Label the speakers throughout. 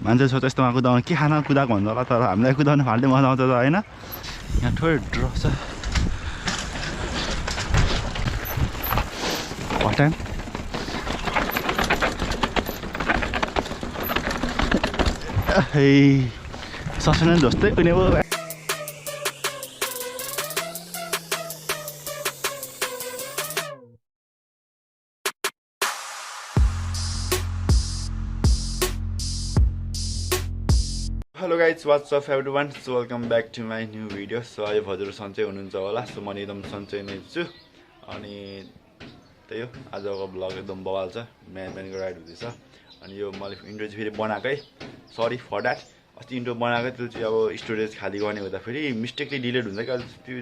Speaker 1: मान्छे सोच यस्तोमा कुदाउनु के खाना कुदाएको भन्दा होला तर हामीलाई कुदाउनु फाल्टै मजा आउँछ त होइन यहाँ थोरै ड्रप छ हटाम ससुना जस्तै पनि हो Hello guys, what's up everyone? So welcome back to my new video. So I hope you सन्चै हुनुहुन्छ होला. So म एकदम सन्चै नै छु अनि त्यही हो आजको ब्लग एकदम बवाल छ बिहानको राइड हुँदैछ अनि यो मैले इन्ट्रो चाहिँ फेरि बनाएकै सरी फर द्याट अस्ति इन्ट्रो बनाएकै त्यो चाहिँ अब स्टोरेज खाली गर्ने हुँदा फेरि मिस्टेकली डिलिट हुन्छ कि त्यो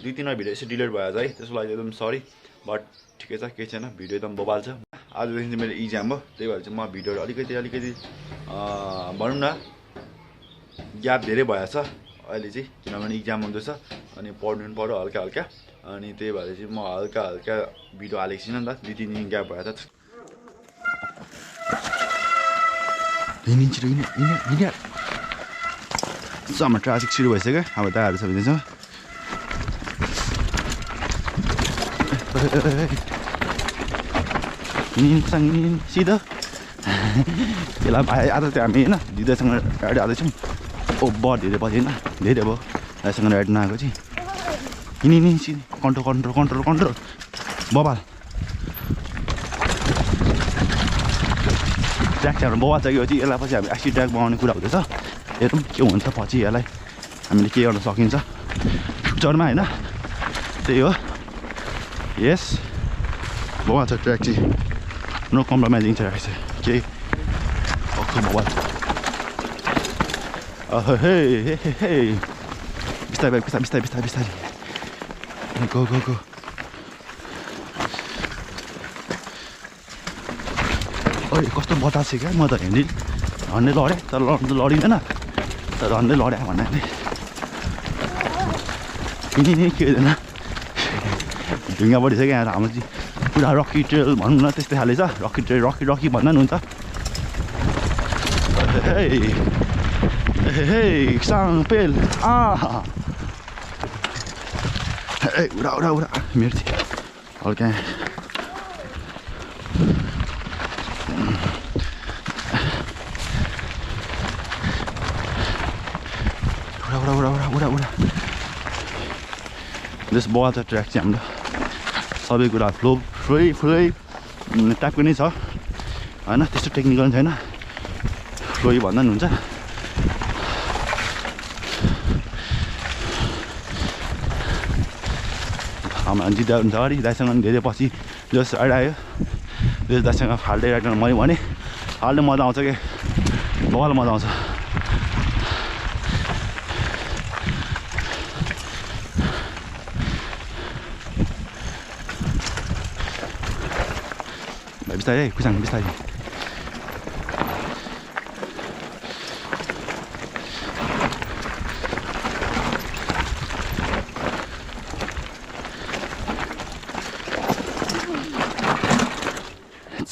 Speaker 1: 2-3 भिडियो यसो डिलिट भएर चाहिँ त्यसको लागि एकदम सरी बट ठिकै छ केही छैन भिडियो एकदम बवाल छ आजदेखि चाहिँ मेरो इक्जाम हो त्यही भएर चाहिँ म भिडियोहरू अलिकति भनौँ न ग्याप धेरै भएछ अहिले चाहिँ किनभने इक्जाम हुँदैछ अनि पढ्नु पनि पऱ्यो हल्का हल्का अनि त्यही भएर चाहिँ म हल्का हल्का भिडियो हालेको छुइनँ नि त 2-3 दिन ग्याप भएर त हाम्रो ट्राफिक सुरु भइसक्यो अब दाहरू छ भने सिधो यसलाई भाइ आज चाहिँ हामी होइन दिदीसँग गाडी हाल्दैछौँ ओ बहुत धेरै पछि होइन धेरै अब भाइसँग राइड नआएको चाहिँ हिँडी कन्ट्रोल बबाल ट्र्याक चाहिँ हाम्रो बबाल छ कि चाहिँ यसलाई पछि हामी एक्सिड ट्र्याक बनाउने कुरा हुँदैछ हेरौँ के हुन्छ पछि यसलाई हामीले के गर्न सकिन्छ फ्युचरमा होइन त्यही हो यस बबाल छ ट्र्याक चाहिँ नो कम्प्रोमाइजिङ ट्र्याक चाहिँ केही बबाल बिस्तारै गो ओइ कस्तो बतास छ क्या म त हन्डे लडेँ तर लड्नु त लडिँदैन तर हन्डे लड्या भन्नाले के हुँदैन ढुङ्गा बढिसक्यो यहाँ हाम्रो चाहिँ पुरा रकी ट्रेल भनौँ न त्यस्तै खाले छ रकी ट्रेल रकी भन्दा नि हुन्छ साङपेल उडा मेरो चाहिँ हल्का उडा जस बल छ ट्र्याक चाहिँ हाम्रो सबै कुरा फ्लोइ टाइपको नै छ होइन त्यस्तो टेक्निकल छैन फ्लोइ भन्दा पनि हुन्छ हाम्रो जित्दा हुन्छ अगाडि दाइसँग पनि धेरै पछि जस राइड आयो जस दाइसँग फाल्टै राइड गर्न मैले भने फाल्टै मजा आउँछ कि बवाल मजा आउँछ बिस्तारै कुसाङ बिस्तारै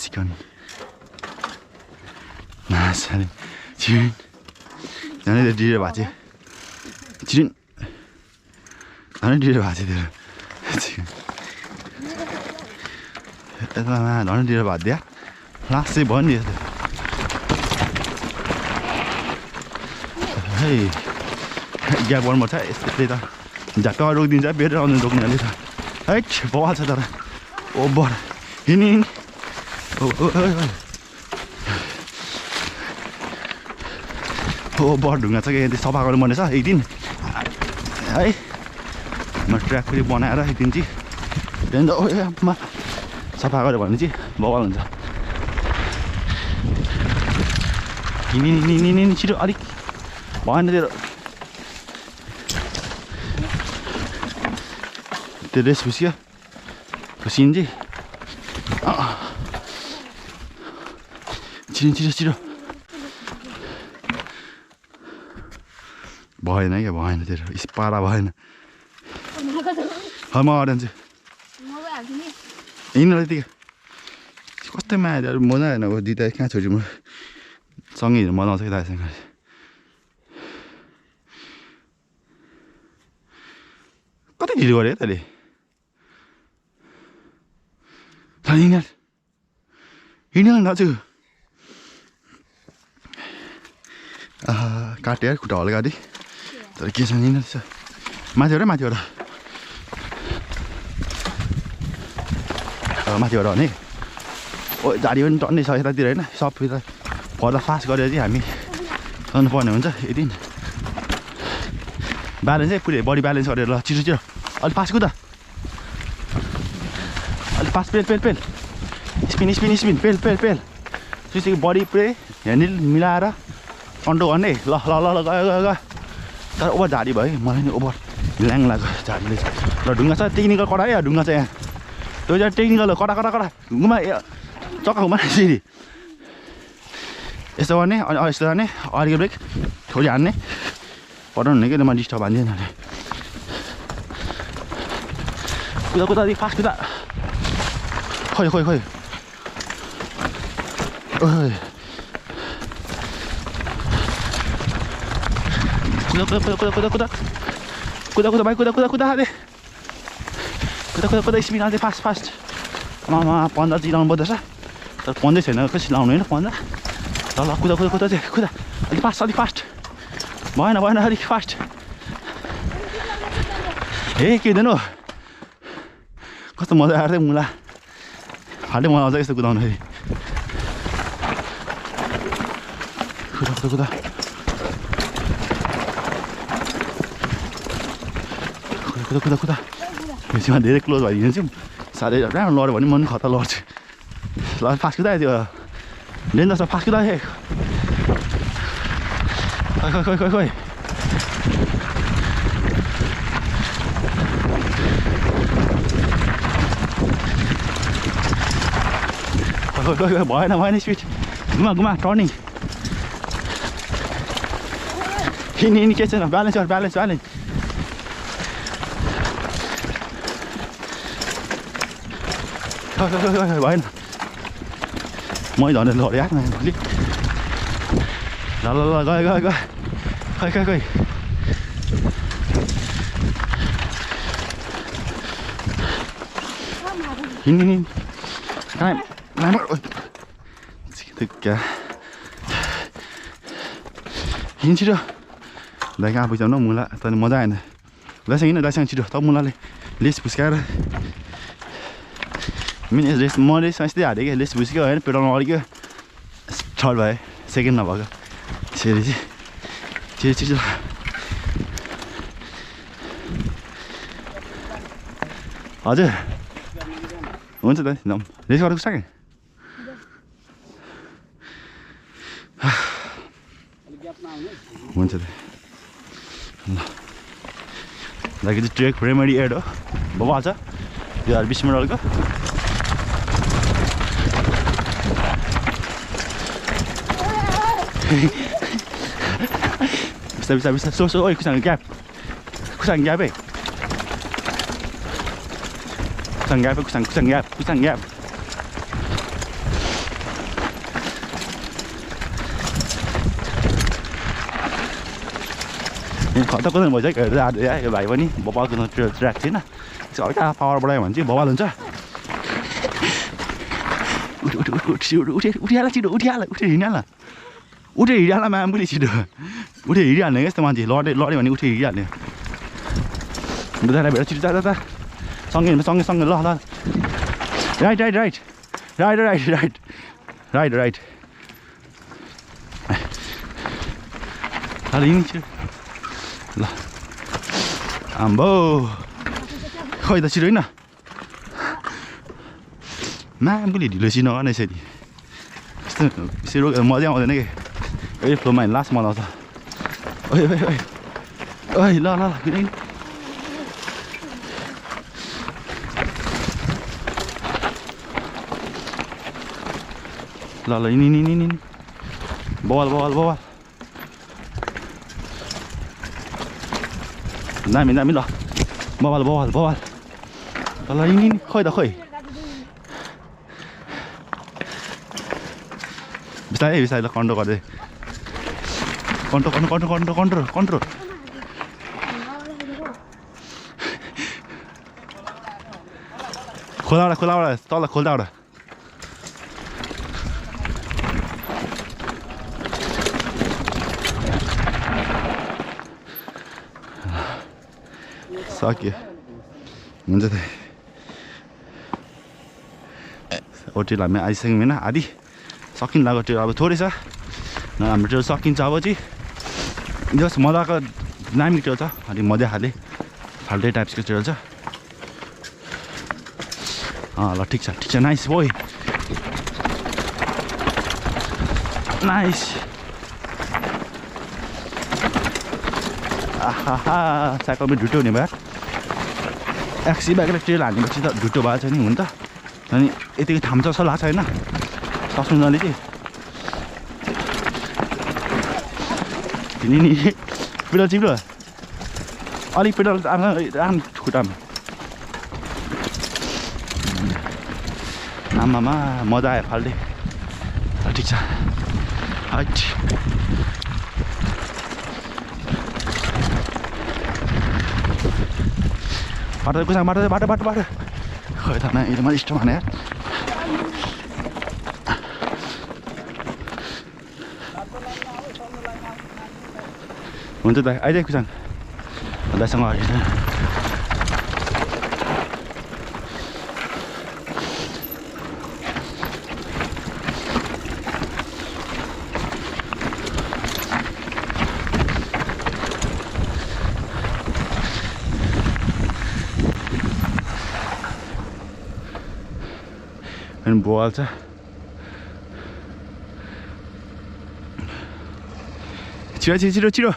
Speaker 1: चिकन मासुले चिकन झनै ढिलो भएको थियो चिकन झनै ढिलो भएको थियो तेरो चिकन यता झन् ढिलो भएको दिया लास्ट चाहिँ भयो नि यस्तो है ग्याप गर्नुपर्छ यस्तै त झट्ट रोकिदिन्छ बेटर आउनु रोक्ने अलि त है बवाल छ तर ओभर हिँड ओभर ढुङ्गा छ कि यदि सफा गर्नुपर्ने छ एक दिन है म ट्र्याक फेरि बनाएर एक दिन चाहिँ त्यहाँदेखि सफा गऱ्यो भने चाहिँ बवाल हुन्छ हिँड छिटो अलिक भएन त्यो रेस खुसियो खुसिन चाहिँ छिटो भएन क्या भएन तेरो पारा भएन म अडान्छु हिँड्नु त्यतिकै कस्तै माया मजा आएन अब दिदा कहाँ छोड्छु म सँगै हिँड्नु मजा आउँछ कि दाइसँग कति ढिलो गऱ्यो तैँले हिँड्न दाजु काट्यो यार खुट्टा हल्का गाडी तर के छ हिँड्न रहेछ माथिबाट माथिबाट भने ओ झाडी पनि टन्नै छ यतातिर होइन सब यता फर्दा फास्ट गरेर चाहिँ हामी चल्नुपर्ने हुन्छ यदि ब्यालेन्स चाहिँ पुरै बडी ब्यालेन्स गरेर ल छिटो छिटो अलिक फास्ट कुदा अलिक फास्ट पेल पेल पेल स्पिन स्पिन स्पिन पेल पेल पेल त्यसपछि बडी पुरै ह्यान्डल मिलाएर कन्ट्रोल गर्ने ल ल ल ल गयो गयो गयो तर ओभर झाडी भयो मलाई नि ओभर ल्याङ लाग्यो झाडीले ल ढुङ्गा छ टेक्निकल कडा है ढुङ्गा चाहिँ यहाँ त्यो चाहिँ टेक्निकल कडा कडा कडा घुमा चक्का घुमा फेरि यस्तो गर्ने अनि यस्तो जाने अलिक ब्रेक थोरै हान्ने पठाउनु हुने कि म डिस्टर्ब हान्दिनँ अरे कुदा कुदा अलिक फास्ट कुदा खोइ खोइ खोइ कुदा कुदा कुदा कुदा कुदा कुदा कुदा भाइ कुदा कुदा कुदा अरे कुदा कुदा कुदा स्पिड अझै फास्ट फास्ट आमा 15 चिलाउनु पर्दछ तर 15 छैन कसरी लाउनु होइन 15 ल ल कुदा कुदा कुदा चाहिँ कुदा अलिक फास्ट भएन भएन अलिक फास्ट हे के दिनु कस्तो मजा आएर मुला फाल्टै मजा आउँछ यस्तो कुदाउनु फेरि कुदा कुदा कुदा कुदा कुदा कुदा बेसीमा धेरै क्लोज भइदिन्छु साह्रै राम्रो लड्यो भने मन खतरा लड्छु ल फास्ट कुदा त्यो डेन्जर छ फास्ट कुदा खै खै खै खै खै भएन भएन स्पिड घुमा घुमा टर्निङ हिँड्ने के छैन ब्यालेन्स गर ब्यालेन्स ब्यालेन्स भएन मै झन् लड्यो यार भोलि ल ल ल गयो गयो गयो खै खै खै हिँड्ने कहाँ क्या हिँड छिटो दाइ कहाँ पुग्छाउनु मुला तर मजा आएन दाइसँग हिँड्न दाइसँग छिटो तब मुलाले लेस फुस्काएर मिन रेस म रेस यस्तै हालेँ क्या लेस फुस्क्यो होइन पेट्रोलमा अड्क्यो थर्ड भयो सेकेन्ड नभएको फेरि चाहिँ छिटो छिटो हजुर हुन्छ दाइ जाउँ रेस गरेको सकेँ हुन्छ दाइ ल दाइको चाहिँ ट्रेक रेमेडी एड हो बाबा छ त्यो 20 मिनटको बिस्तारै बिस्तारै बिस्तारै सो ओइ खुसाङ ग्याप है खुसाङ ग्याप खुसाङ ग्याप खतरा कता भइसक्यो हेर्दा यो भाइ पनि बबालको ट्र्याक छैन त्यसो हल्का पावर बढायो भने चाहिँ बबाल हुन्छ उठिहाल छिटो उठिहाल उठेर हिँडिहाल उठेर हिँडिहाल म्यामले छिटो उठेर हिँडिहाल्ने क्या यस्तो मान्छे लड्यो भने उठेर हिँडिहाल्ने दादा भेट छिटो जाँदा सँगै सँगै सँगै ल ल right right right right right right right right हिँड्नु छिटो ल आम्बो खै त छिटो होइन म्यामले ढिलो छिटो नगर्ने यसरी यस्तो मजा आउँदैन कि यही फ्लोमा लास्ट मजा आउँछ ओइ ओइ ओइ ओइ ल ल किन ल ल नि बवाल बवाल बवाल दामी दामी ल बवाल बवाल बवाल ल नि खोइ त खोइ बिस्तारै बिस्तारै ल कन्ट्रोल गर्दै कन्ट्रोल खोला तल खोल्दा एउटा सक्यो हुन्छ त होटेल हामी आइसक्यौँ होइन आधी सकिन लाग्यो त्यो अब थोरै छ हाम्रो त्यो सकिन्छ अब चाहिँ जस मजाको दामी ट्रेल छ अलिक मजा फाल्टै टाइप्सको ट्रेल छ ल ठिक छ नाइस बोय नाइस आहा साइकलमा ढुटो हुने भयो एक्सी बाइकले ट्रेल हाल्नेपछि त ढुटो भएको छ नि हुन त अनि यतिकै थाम्छ जस्तो लाग्छ होइन ससुनाले चाहिँ नि पेडल चिप्लो अलिक पेडल राख्नु खुट्टामा आमामा मजा आयो फाल्टै ठिक छ हाइट बाटो खै त मैले मैले यस्तो भने हुन्छ त आइज कुसाङ दाइसँग अनि बोवाल्छ छिटो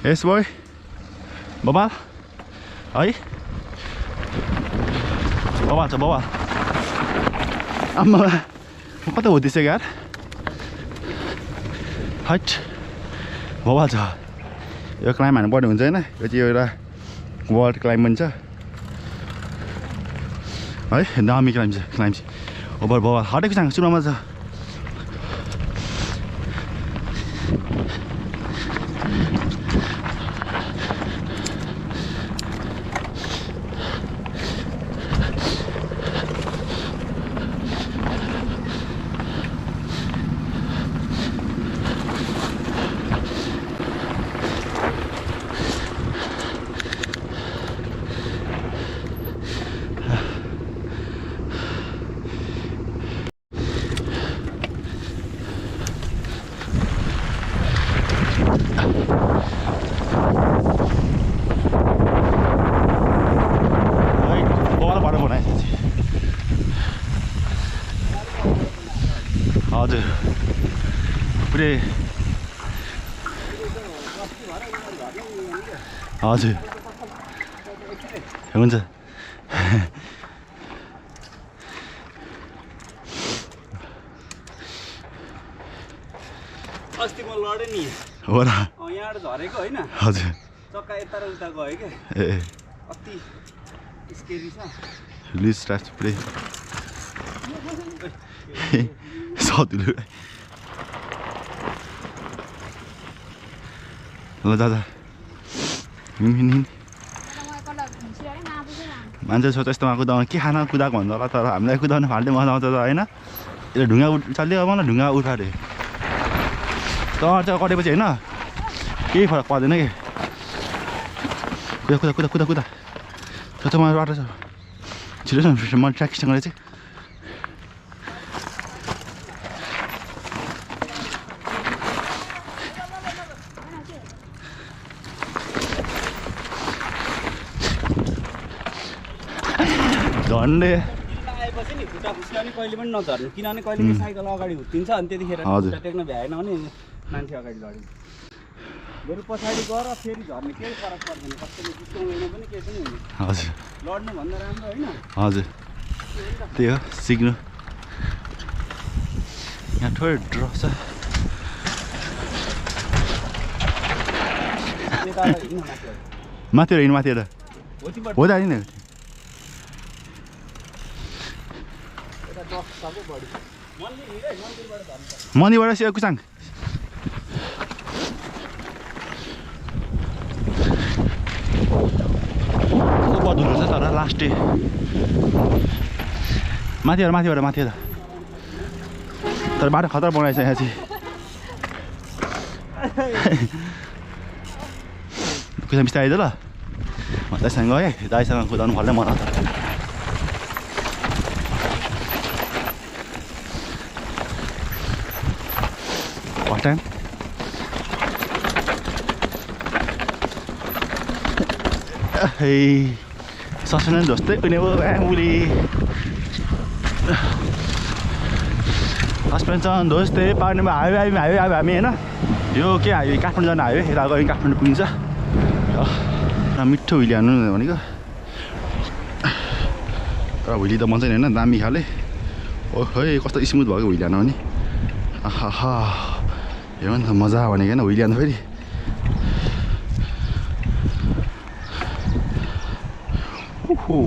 Speaker 1: यस बोय बबाल है बबाल आम्मा म कता हुँदैछ यार हट बबाल छ यो क्लाइम्ब हान्नुपर्ने हुन्छ होइन यो चाहिँ एउटा वर्ल्ड क्लाइम्ब भन्छ है दामी क्लाइम्ब चाहिँ ओभर बबाल हटेको छ सुरुमा छ हजुर पुरै हजुर हुन्छ
Speaker 2: अस्ति म लडे नि
Speaker 1: हो र
Speaker 2: यहाँ झरेको होइन
Speaker 1: हजुर
Speaker 2: चक्का यता र उता गयो के
Speaker 1: ए
Speaker 2: अति स्केरी छ
Speaker 1: लुज स्ट्राप पुरै सधुलो ल दादा मान्छे सोच यस्तोमा कुदाउनु के खाना कुदाएको भन्दा होला तर हामीलाई कुदाउनु फाल्टै मजा आउँछ त होइन यसले ढुङ्गा चल्यो अब मलाई ढुङ्गा उठाएर तर चाहिँ कटेपछि होइन केही फरक पर्दैन कि कुदा छ मलाई बाटो छ छिटो छ मैले ट्र्याकिङसँगले चाहिँ झन्डे
Speaker 2: आएपछि नि खुट्टा खुस्किने कहिले पनि नझर्नु किनभने कहिले पनि साइकल अगाडि हुत्तिन्छ अनि त्यतिखेर खुट्टा टेक्न भ्याएन भने मान्छे अगाडि लडिन्छ बरु पछाडि गएर फेरि झर्ने केही फरक पर्दैन कसैले जित्दैन पनि केही पनि हुँदैन
Speaker 1: हजुर
Speaker 2: लड्नु भन्दा राम्रो होइन
Speaker 1: हजुर त्यही हो सिक्नु यहाँ थोरै ड्रप छ माथि हिँड्नु माथि हो त नि मन्दिरबाट सिया कुसाङ बदुल रहेछ तर लास्ट डे माथि तर बाटो खतरा बनाएछ यहाँ चाहिँ कुसाङ बिस्तारै आइज ल दाइसँग गएँ दाइसँग कुदाउनु पर्दैन मलाई त टाइम सस्पेन्सन जस्तै कुनै मुली सस्पेन्सन जस्तै पार्नेमा हाइवे हामी होइन यो के हाइवे काठमाडौँ जाने हाइवे यता गयो काठमाडौँ पुगिन्छ मिठो हुइली हान्नु भनेको तर हुइली त मजा होइन दामी खाले ओहो कस्तो स्मुथ भएको हुइली हान्नु भने आहा हेर्नु नि त मजा भनेको होइन हुइली हान्नु फेरि ओहो